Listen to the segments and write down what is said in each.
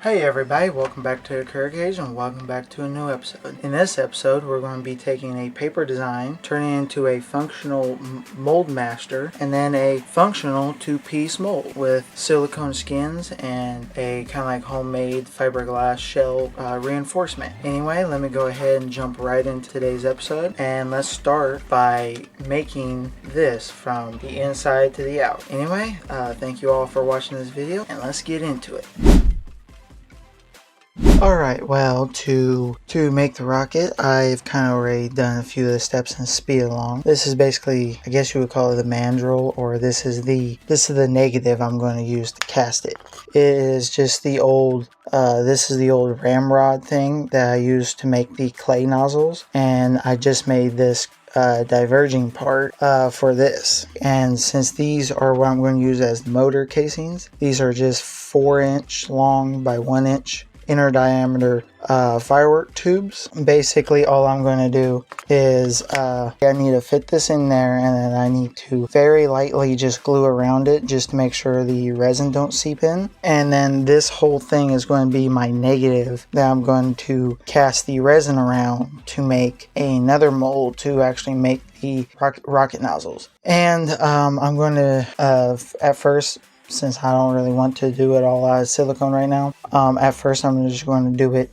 Hey everybody, welcome back to the Career Cage and welcome back to a new episode. In this episode, we're going to be taking a paper design, turning it into a functional mold master, and then a functional two-piece mold with silicone skins and a kind of like homemade fiberglass shell reinforcement. Anyway, let me go ahead and jump right into today's episode, and let's start by making this from the inside to the out. Anyway, thank you all for watching this video, and let's get into it. Alright, well, to make the rocket, I've kind of already done a few of the steps and speed along. This is basically, I guess you would call it the mandrel, or this is the negative I'm going to use to cast it. It is just the old, this is the old ramrod thing that I used to make the clay nozzles, and I just made this diverging part for this. And since these are what I'm going to use as the motor casings, these are just 4-inch long by 1-inch inner diameter firework tubes. Basically all I'm going to do is I need to fit this in there, and then I need to very lightly just glue around it just to make sure the resin don't seep in. And then this whole thing is going to be my negative that I'm going to cast the resin around to make another mold to actually make the rocket nozzles. And I'm going to at first, since I don't really want to do it all out of silicone right now, at first I'm just going to do it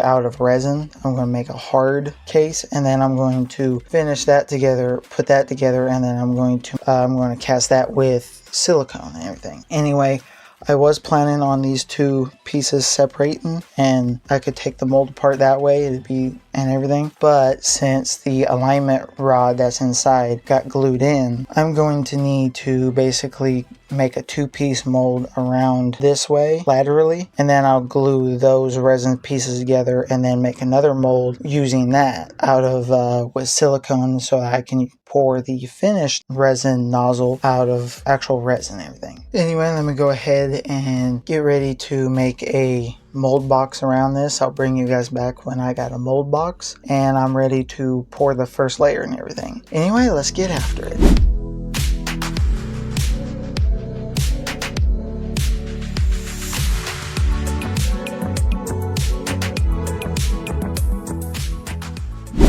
out of resin. I'm going to make a hard case, and then I'm going to finish that together, put that together, and then I'm going to cast that with silicone and everything. Anyway, I was planning on these two pieces separating, and I could take the mold apart that way and everything. But since the alignment rod that's inside got glued in, I'm going to need to basically make a two-piece mold around this way laterally, and then I'll glue those resin pieces together and then make another mold using that out of with silicone, so I can pour the finished resin nozzle out of actual resin and everything. Anyway, let me go ahead and get ready to make a mold box around this. I'll bring you guys back when I got a mold box and I'm ready to pour the first layer and everything. Anyway, let's get after it.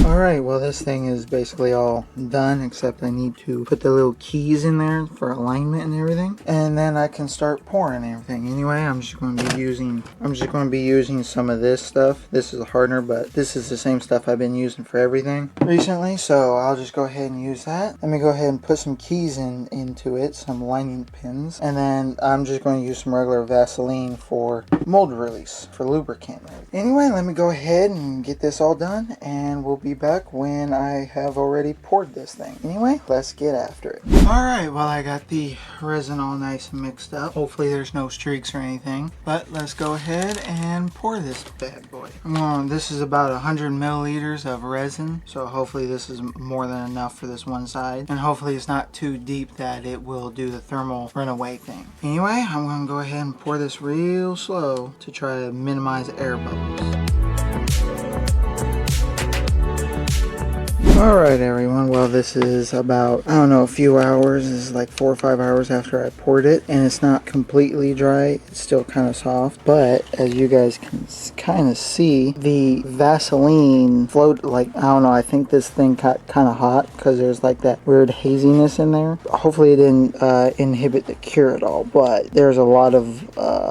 Alright, well, this thing is basically all done, except I need to put the little keys in there for alignment and everything, and then I can start pouring everything. Anyway, I'm just going to be using some of this stuff. This is a hardener, but this is the same stuff I've been using for everything recently, so I'll just go ahead and use that. Let me go ahead and put some keys into it, some lining pins, and then I'm just going to use some regular Vaseline for mold release, for lubricant. Anyway, let me go ahead and get this all done, and we'll be back when I have already poured this thing. Anyway, let's get after it. Alright, well, I got the resin all nice and mixed up. Hopefully there's no streaks or anything, but let's go ahead and pour this bad boy. This is about 100 milliliters of resin, so hopefully this is more than enough for this one side, and hopefully it's not too deep that it will do the thermal runaway thing. Anyway, I'm going to go ahead and pour this real slow to try to minimize air bubbles. Alright everyone, well, this is about, I don't know, a few hours. This is like 4 or 5 hours after I poured it, and it's not completely dry. It's still kind of soft, but as you guys can kind of see, the Vaseline flowed, like, I don't know, I think this thing got kind of hot because there's like that weird haziness in there. Hopefully it didn't inhibit the cure at all, but there's a lot of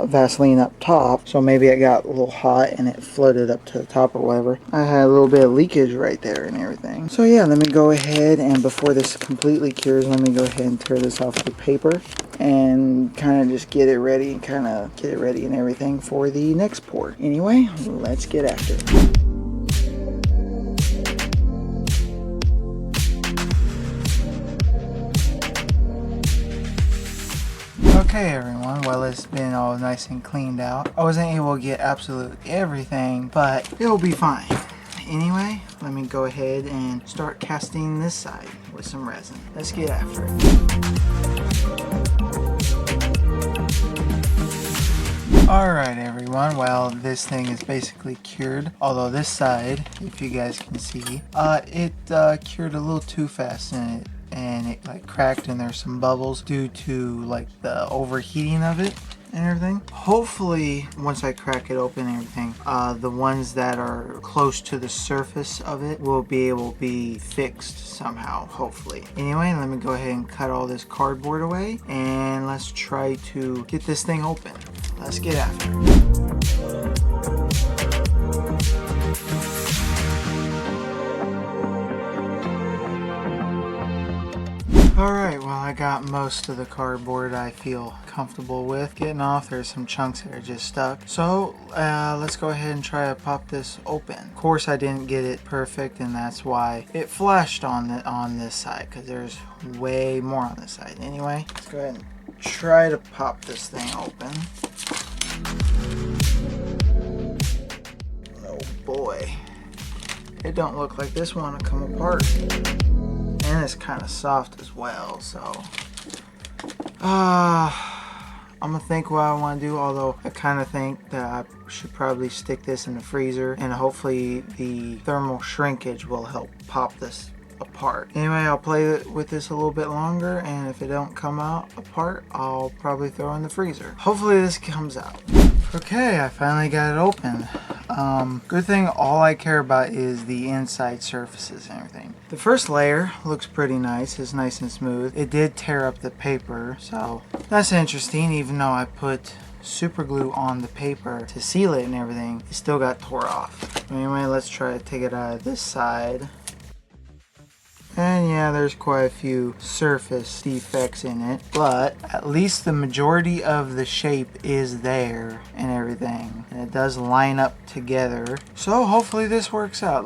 Vaseline up top, so maybe it got a little hot and it floated up to the top or whatever. I had a little bit of leakage right there and everything. So yeah, let me go ahead, and before this completely cures, let me go ahead and tear this off the paper and kind of just get it ready and everything for the next pour. Anyway, let's get after it. Okay everyone, well, it's been all nice and cleaned out. I wasn't able to get absolutely everything, but it'll be fine. Anyway, let me go ahead and start casting this side with some resin. Let's get after it. Alright everyone, well, this thing is basically cured, although this side, if you guys can see, it cured a little too fast, and it like cracked, and there's some bubbles due to like the overheating of it. and everything. Hopefully, once I crack it open and everything, the ones that are close to the surface of it will be able to be fixed somehow, hopefully. Anyway, let me go ahead and cut all this cardboard away, and let's try to get this thing open. Let's get after it. Alright, well, I got most of the cardboard I feel comfortable with getting off. There's some chunks that are just stuck. So, let's go ahead and try to pop this open. Of course, I didn't get it perfect, and that's why it flashed on this side, because there's way more on this side. Anyway, let's go ahead and try to pop this thing open. Oh boy. It don't look like this one to come apart. And it's kind of soft as well, so I'm gonna think what I want to do, although I kind of think that I should probably stick this in the freezer, and hopefully the thermal shrinkage will help pop this apart. Anyway, I'll play with this a little bit longer, and if it don't come out apart, I'll probably throw it in the freezer. Hopefully this comes out. Okay, I finally got it open. Good thing all I care about is the inside surfaces and everything. The first layer looks pretty nice. It's nice and smooth. It did tear up the paper, so that's interesting. Even though I put super glue on the paper to seal it and everything, it still got tore off. Anyway, let's try to take it out of this side. And yeah, there's quite a few surface defects in it, but at least the majority of the shape is there and everything, and it does line up together. So hopefully this works out.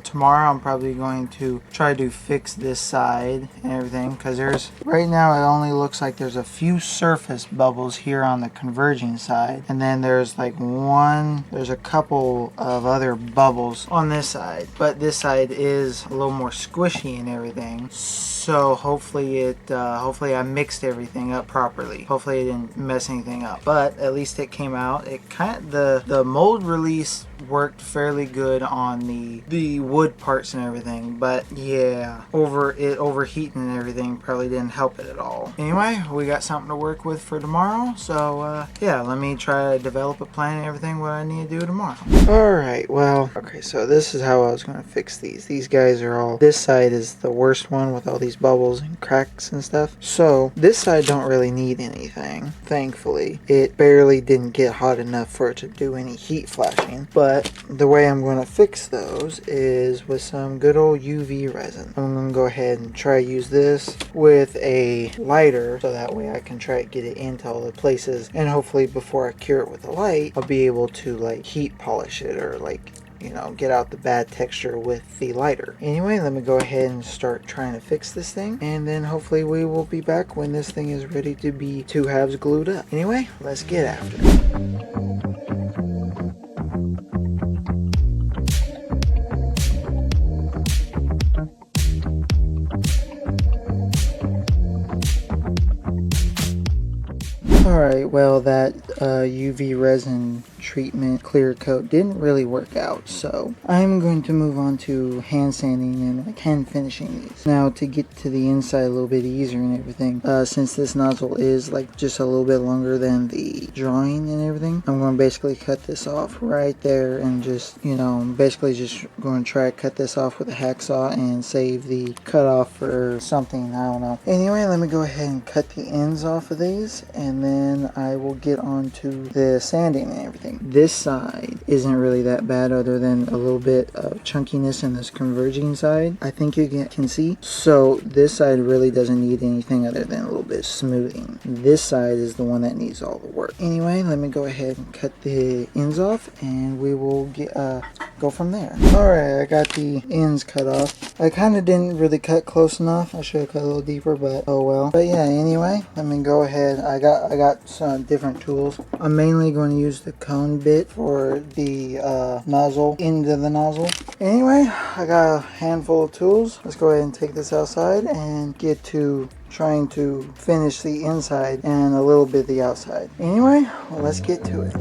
Tomorrow I'm probably going to try to fix this side and everything, because right now it only looks like there's a few surface bubbles here on the converging side, and then there's a couple of other bubbles on this side, but this side is a little more squishy and everything. So hopefully hopefully I mixed everything up properly. Hopefully it didn't mess anything up. But at least it came out. The mold release worked fairly good on the wood parts and everything. But yeah, overheating and everything probably didn't help it at all. Anyway, we got something to work with for tomorrow. So yeah, let me try to develop a plan and everything what I need to do tomorrow. Alright, well, okay, so this is how I was going to fix these. These guys are all, this side is the worst one with all these bubbles and cracks and stuff. So this side don't really need anything, thankfully. It barely didn't get hot enough for it to do any heat flashing. But the way I'm going to fix those is with some good old UV resin. I'm going to go ahead and try to use this with a lighter, so that way I can try to get it into all the places, and hopefully before I cure it with the light, I'll be able to like heat polish it, or like, you know, get out the bad texture with the lighter. Anyway, let me go ahead and start trying to fix this thing, and then hopefully we will be back when this thing is ready to be 2 halves glued up. Anyway, let's get after it. Alright, well, that UV resin treatment clear coat didn't really work out, so I'm going to move on to hand sanding and like hand finishing these. Now, to get to the inside a little bit easier and everything, since this nozzle is like just a little bit longer than the drawing and everything, I'm going to basically cut this off right there, and just, you know, basically just going to try to cut this off with a hacksaw and save the cutoff for something, I don't know. Anyway, let me go ahead and cut the ends off of these, and then I will get on to the sanding and everything. This side isn't really that bad, other than a little bit of chunkiness in this converging side, I think you can see. So this side really doesn't need anything other than a little bit of smoothing. This side is the one that needs all the work. Anyway, let me go ahead and cut the ends off, and we will go from there. Alright, I got the ends cut off. I kind of didn't really cut close enough. I should have cut a little deeper, but oh well. But yeah, anyway, let me go ahead. I got some different tools. I'm mainly going to use the cone bit for the nozzle, into the nozzle. Anyway, I got a handful of tools. Let's go ahead and take this outside and get to trying to finish the inside and a little bit the outside. Anyway, well, let's get to it.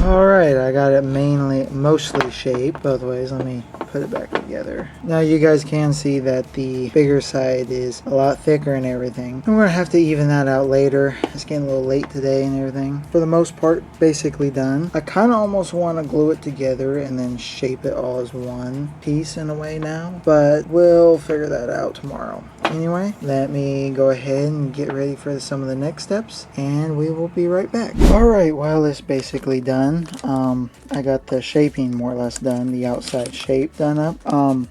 Alright, I got it mostly shaped both ways. Let me put it back together. Now you guys can see that the bigger side is a lot thicker and everything. I'm gonna have to even that out later. It's getting a little late today and everything. For the most part, basically done. I kind of almost want to glue it together and then shape it all as one piece in a way now, but we'll figure that out tomorrow. Anyway, let me go ahead and get ready for some of the next steps, and we will be right back. Alright, well, it's basically done. I got the shaping more or less done, the outside shape done up.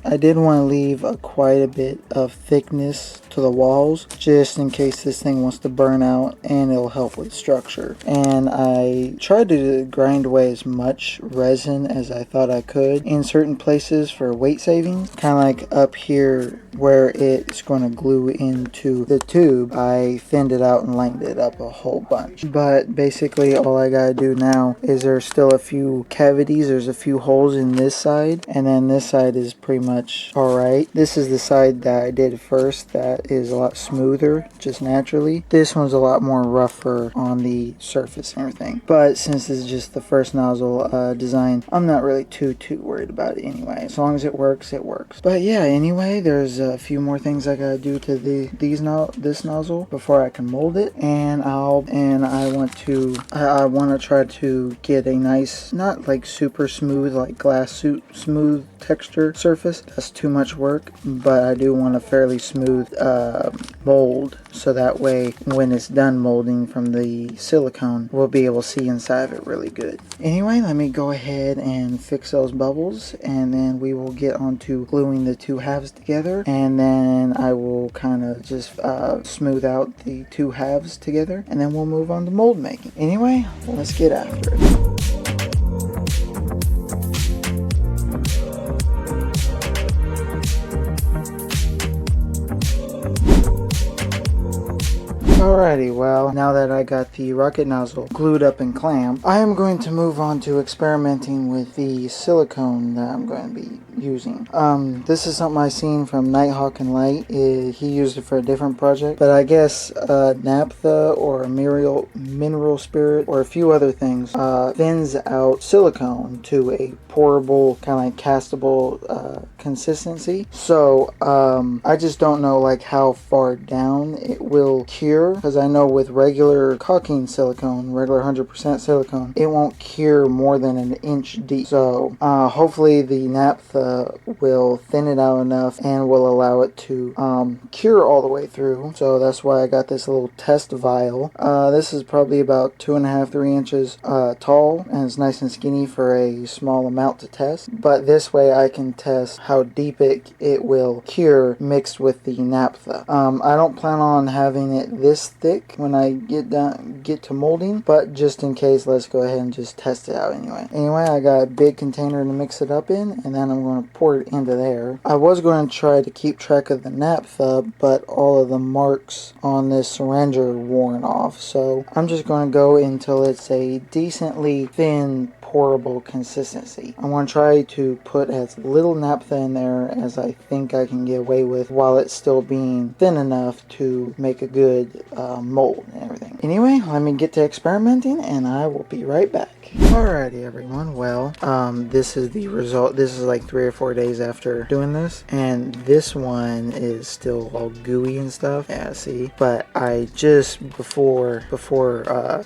I did want to leave quite a bit of thickness to the walls, just in case this thing wants to burn out, and it'll help with structure. And I tried to grind away as much resin as I thought I could in certain places for weight saving. Kind of like up here where it's going to glue into the tube, I thinned it out and lightened it up a whole bunch. But basically all I gotta do now is there's still a few cavities, there's a few holes in this side, and then this side is pretty much alright. This is the side that I did first that is a lot smoother just naturally. This one's a lot more rougher on the surface and everything. But since this is just the first nozzle design, I'm not really too worried about it anyway. As long as it works, it works. But yeah, anyway, there's a few more things I gotta do to this nozzle before I can mold it, and I want to try to get a nice, not like super smooth, like glass smooth texture surface. That's too much work, but I do want a fairly smooth mold, so that way when it's done molding from the silicone, we'll be able to see inside of it really good. Anyway, let me go ahead and fix those bubbles, and then we will get on to gluing the two halves together, and then I will kind of just smooth out the two halves together, and then we'll move on to mold making. Anyway, let's get after it. Alrighty, well, now that I got the rocket nozzle glued up and clamped, I am going to move on to experimenting with the silicone that I'm going to be using. This is something I seen from Nighthawk and Light. He used it for a different project, but I guess naphtha or mineral spirit or a few other things thins out silicone to a pourable, kind of like castable consistency. So I just don't know like how far down it will cure, because I know with regular caulking silicone, regular 100% silicone, it won't cure more than an inch deep. So hopefully the naphtha will thin it out enough and will allow it to cure all the way through. So that's why I got this little test vial. This is probably about 2.5–3 inches tall, and it's nice and skinny for a small amount to test. But this way I can test how deep it will cure mixed with the naphtha. I don't plan on having it this thick when I get to molding, but just in case, let's go ahead and just test it out anyway. Anyway, I got a big container to mix it up in, and then I'm going to pour it into there. I was going to try to keep track of the naphtha, but all of the marks on this syringe are worn off, so I'm just going to go until it's a decently thin pourable consistency. I want to try to put as little naphtha in there as I think I can get away with while it's still being thin enough to make a good mold and everything. Anyway, let me get to experimenting and I will be right back. Alrighty everyone, well, this is the result. This is like 3 or 4 days after doing this, and this one is still all gooey and stuff. Yeah, see, but I just before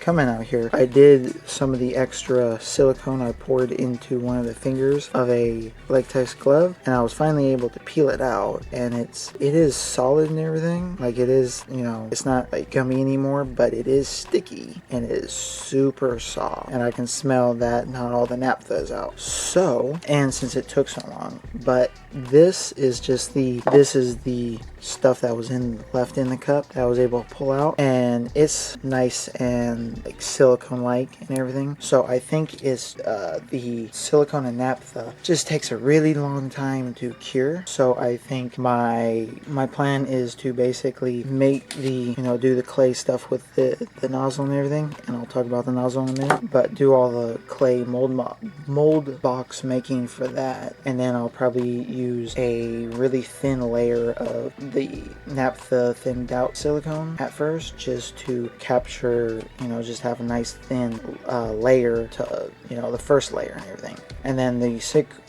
coming out here, I did some of the extra silicone I poured into one of the fingers of a latex glove, and I was finally able to peel it out, and it is solid and everything. Like, it is, you know, it's not like gummy anymore, but it is sticky and it is super soft, and I can smell that not all the naphtha is out. So, and since it took so long, but this is the stuff that was left in the cup that I was able to pull out, and it's nice and like silicone like and everything. So I think it's the silicone and naphtha just takes a really long time to cure. So I think my plan is to basically make do the clay stuff with the nozzle and everything, and I'll talk about the nozzle in a minute, but do all the clay mold box making for that, and then I'll probably use a really thin layer of the naphtha thinned out silicone at first, just to capture, just have a nice thin layer to, the first layer and everything. And then the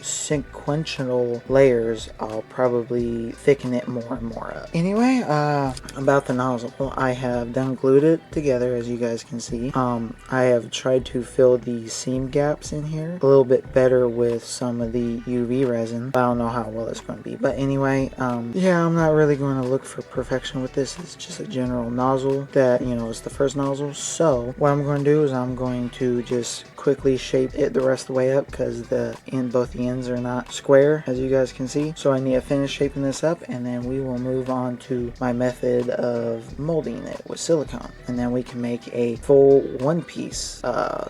sequential layers, I'll probably thicken it more and more up. Anyway, about the nozzle, I have done glued it together, as you guys can see. I have tried to fill the seam gaps in here a little bit better with some of the UV resin. I don't know how well it's going to be, but anyway, yeah, I'm not really going to look for perfection with this. It's just a general nozzle that, it's the first nozzle. So what I'm going to do is I'm going to just quickly shape it the rest of the way up, because both the ends are not square, as you guys can see. So I need to finish shaping this up, and then we will move on to my method of molding it with silicone, and then we can make a full one-piece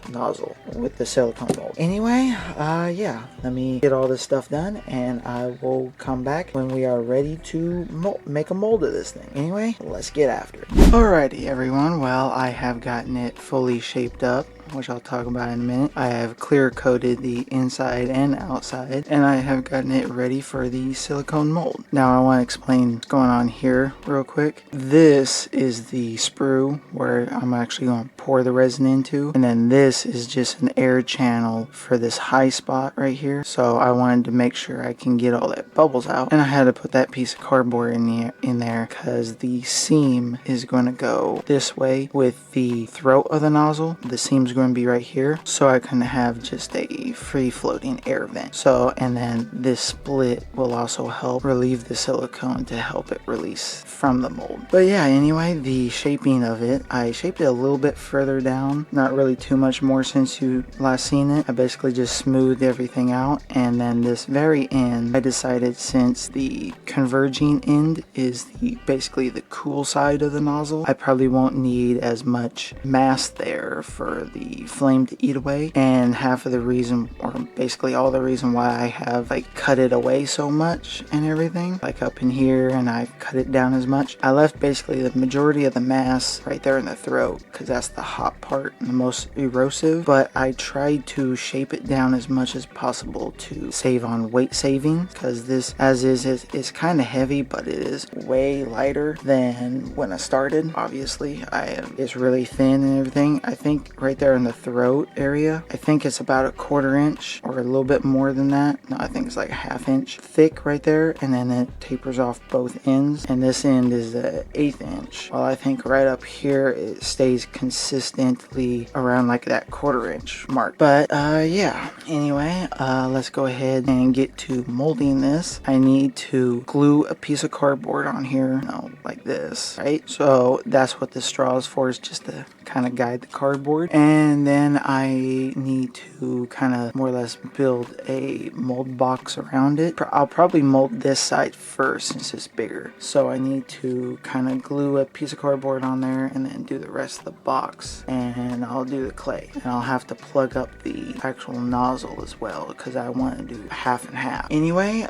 nozzle with the silicone mold. Anyway, yeah, let me get all this stuff done, and I will come back when we are ready to make a mold of this thing. Anyway, let's get after it. Alrighty everyone, well, I have gotten it fully shaped up, which I'll talk about in a minute. I have clear coated the inside and outside, and I have gotten it ready for the silicone mold. Now I want to explain what's going on here real quick. This is the sprue where I'm actually going to pour the resin into, and then this is just an air channel for this high spot right here. So I wanted to make sure I can get all that bubbles out, and I had to put that piece of cardboard in there because the seam is going to go this way with the throat of the nozzle. The seam's going to be right here, so I can have just a free floating air vent. So, and then this split will also help relieve the silicone to help it release from the mold. But yeah, anyway, the shaping of it, I shaped it a little bit further down, not really too much more since you last seen it. I basically just smoothed everything out, and then this very end, I decided since the converging end is basically the cool side of the nozzle, I probably won't need as much mass there for the flame to eat away. And half of the reason, or basically all the reason why I have cut it away so much and everything, like up in here, and I've cut it down as much, I left basically the majority of the mass right there in the throat, because that's the hot part and the most erosive. But I tried to shape it down as much as possible to save on weight saving, because this as is kind of heavy, but it is way lighter than when I started. Obviously it's really thin and everything. I think right there in the throat area, I think it's about a 1/4 inch or a little bit more than that. No, I think it's like a 1/2 inch thick right there, and then it tapers off both ends, and this end is the 1/8 inch, while I think right up here it stays consistently around like that 1/4 inch mark. But yeah, anyway, let's go ahead and get to molding this. I need to glue a piece of cardboard on here, like this, right? So that's what the straw is for, is just to kind of guide the cardboard. And then I need to kind of more or less build a mold box around it. I'll probably mold this side first since it's bigger. So I need to kind of glue a piece of cardboard on there and then do the rest of the box. And I'll do the clay. And I'll have to plug up the actual nozzle as well, because I want to do half and half. Anyway,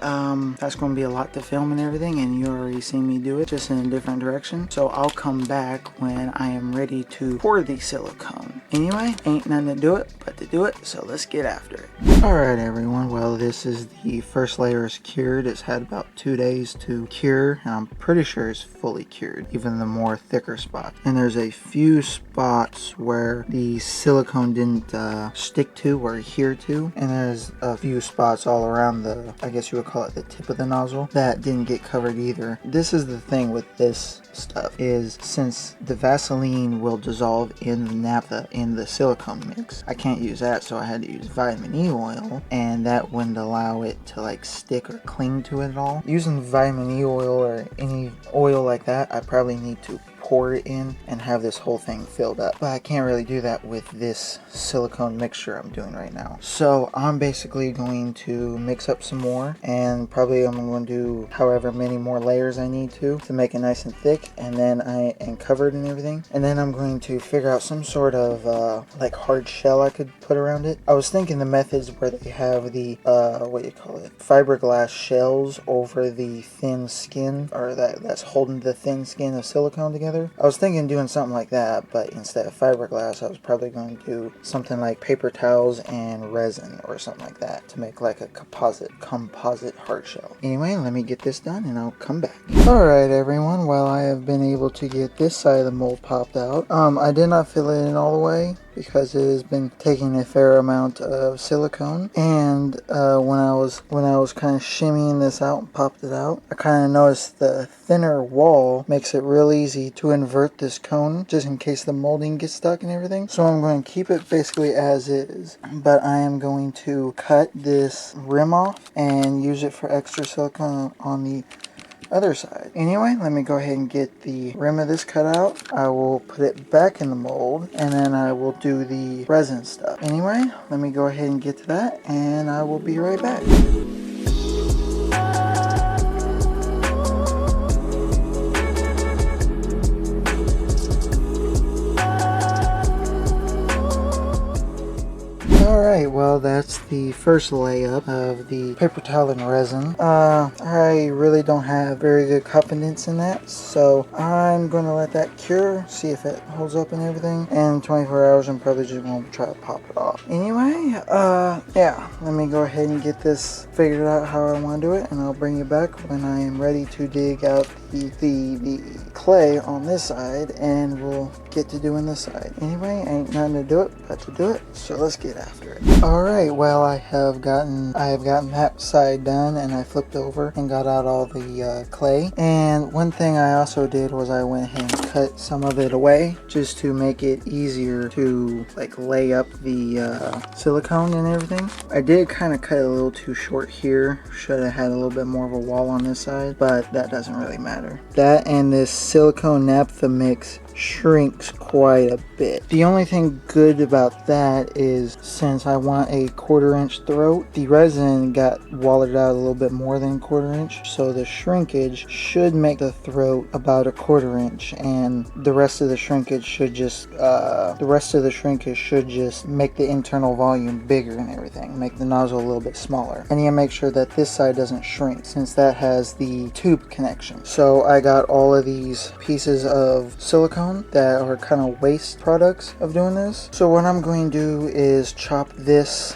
that's going to be a lot to film and everything, and you already seen me do it, just in a different direction. So I'll come back when I am ready to pour the silicone. Anyway, ain't nothing to do it but to do it, so let's get after it. Alright everyone, well, this is the first layer is cured. It's had about 2 days to cure, and I'm pretty sure it's fully cured, even the more thicker spots. And there's a few spots where the silicone didn't stick to or adhere to, and there's a few spots all around the, I guess you would call it the tip of the nozzle, that didn't get covered either. This is the thing with this stuff, is since the Vaseline will dissolve in the naphtha in the silicone mix, I can't use that, so I had to use vitamin E oil, and that wouldn't allow it to stick or cling to it at all. Using vitamin E oil or any oil like that, I probably need to pour it in and have this whole thing filled up, but I can't really do that with this silicone mixture I'm doing right now. So I'm basically going to mix up some more, and probably I'm going to do however many more layers I need to make it nice and thick, and then I am covered and everything. And then I'm going to figure out some sort of hard shell I could put around it. I was thinking the methods where they have the fiberglass shells over the thin skin, or that's holding the thin skin of silicone together. together. I was thinking doing something like that, but instead of fiberglass, I was probably going to do something like paper towels and resin or something like that to make like a composite hard shell. Anyway, let me get this done and I'll come back. Alright everyone, well I have been able to get this side of the mold popped out. I did not fill it in all the way because it has been taking a fair amount of silicone, and when I was kind of shimmying this out and popped it out, I kind of noticed the thinner wall makes it real easy to invert this cone just in case the molding gets stuck and everything. So I'm going to keep it basically as is, but I am going to cut this rim off and use it for extra silicone on the other side. Anyway, let me go ahead and get the rim of this cut out. I will put it back in the mold and then I will do the resin stuff. Anyway, let me go ahead and get to that and I will be right back. Alright, well that's the first layup of the paper towel and resin. I really don't have very good confidence in that, so I'm going to let that cure, see if it holds up and everything. And 24 hours I'm probably just going to try to pop it off. Anyway, yeah, let me go ahead and get this figured out how I want to do it, and I'll bring you back when I am ready to dig out the clay on this side, and we'll get to doing this side. Anyway, ain't nothing to do it but to do it, so let's get after it. Alright, well I have gotten that side done, and I flipped over and got out all the clay. And one thing I also did was I went ahead and cut some of it away just to make it easier to like lay up the silicone and everything. I did kind of cut it a little too short here. Should have had a little bit more of a wall on this side, but that doesn't really matter. That and this silicone naphtha mix shrinks quite a bit. The only thing good about that is since I want a 1/4 inch throat, the resin got walled out a little bit more than 1/4 inch, so the shrinkage should make the throat about a 1/4 inch, and the rest of the shrinkage should just make the internal volume bigger and everything, make the nozzle a little bit smaller. I need to make sure that this side doesn't shrink since that has the tube connection. So I got all of these pieces of silicone that are kind of waste products of doing this. So what I'm going to do is chop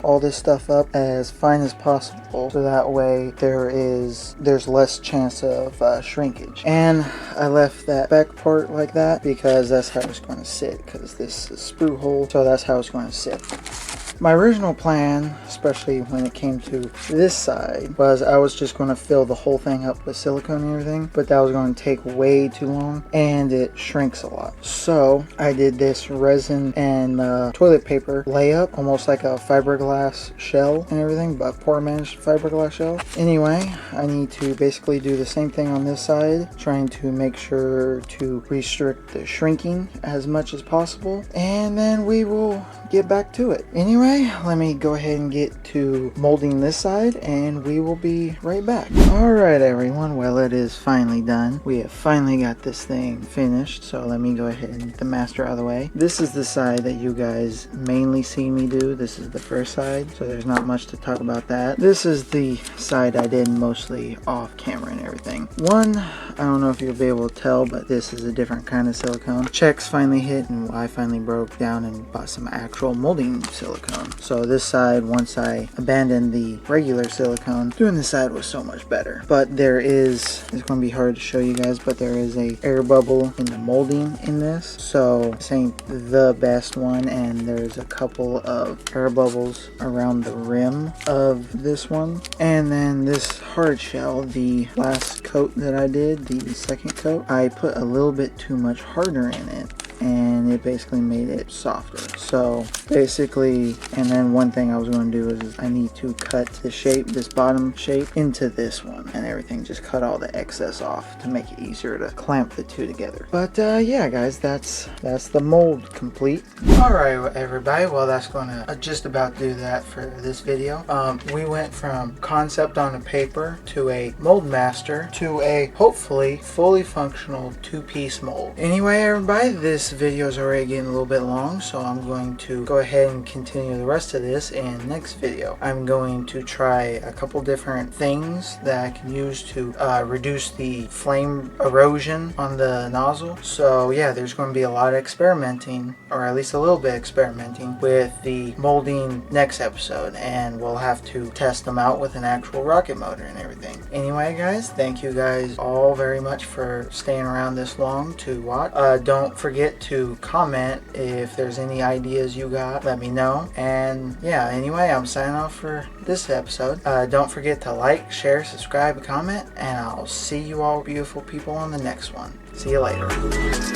all this stuff up as fine as possible, so that way there's less chance of shrinkage. And I left that back part like that because that's how it's going to sit, because this is sprue hole, so that's how it's going to sit. My original plan, especially when it came to this side, was I was just going to fill the whole thing up with silicone and everything, but that was going to take way too long and it shrinks a lot. So I did this resin and toilet paper layup, almost like a fiberglass shell and everything, but pour managed fiberglass shell. Anyway, I need to basically do the same thing on this side, trying to make sure to restrict the shrinking as much as possible, and then we will get back to it. Anyway, let me go ahead and get to molding this side and we will be right back. Alright everyone, well it is finally done. We have finally got this thing finished, so let me go ahead and get the master out of the way. This is the side that you guys mainly see me do. This is the first side, so there's not much to talk about that. This is the side I did mostly off camera and everything. One, I don't know if you'll be able to tell, but this is a different kind of silicone. Checks finally hit and I finally broke down and bought some actual molding silicone. So this side, once I abandoned the regular silicone, doing this side was so much better. But it's going to be hard to show you guys, but there is a air bubble in the molding in this. So this ain't the best one, and there's a couple of air bubbles around the rim of this one. And then this hard shell, the last coat that I did, the second coat, I put a little bit too much hardener in it, and it basically made it softer. So basically, and then one thing I was going to do is I need to cut the shape, this bottom shape, into this one and everything, just cut all the excess off to make it easier to clamp the two together. But yeah guys, that's the mold complete. Alright everybody, well that's going to just about do that for this video. We went from concept on the paper to a mold master to a hopefully fully functional 2-piece mold. Anyway everybody, this video is already getting a little bit long, so I'm going to go ahead and continue the rest of this in the next video. I'm going to try a couple different things that I can use to reduce the flame erosion on the nozzle. So yeah, there's going to be a lot of experimenting, or at least a little bit experimenting with the molding next episode, and we'll have to test them out with an actual rocket motor and everything. Anyway guys, thank you guys all very much for staying around this long to watch. Don't forget to comment if there's any ideas you got, let me know. And yeah, anyway, I'm signing off for this episode. Don't forget to like, share, subscribe, comment, and I'll see you all beautiful people on the next one. See you later.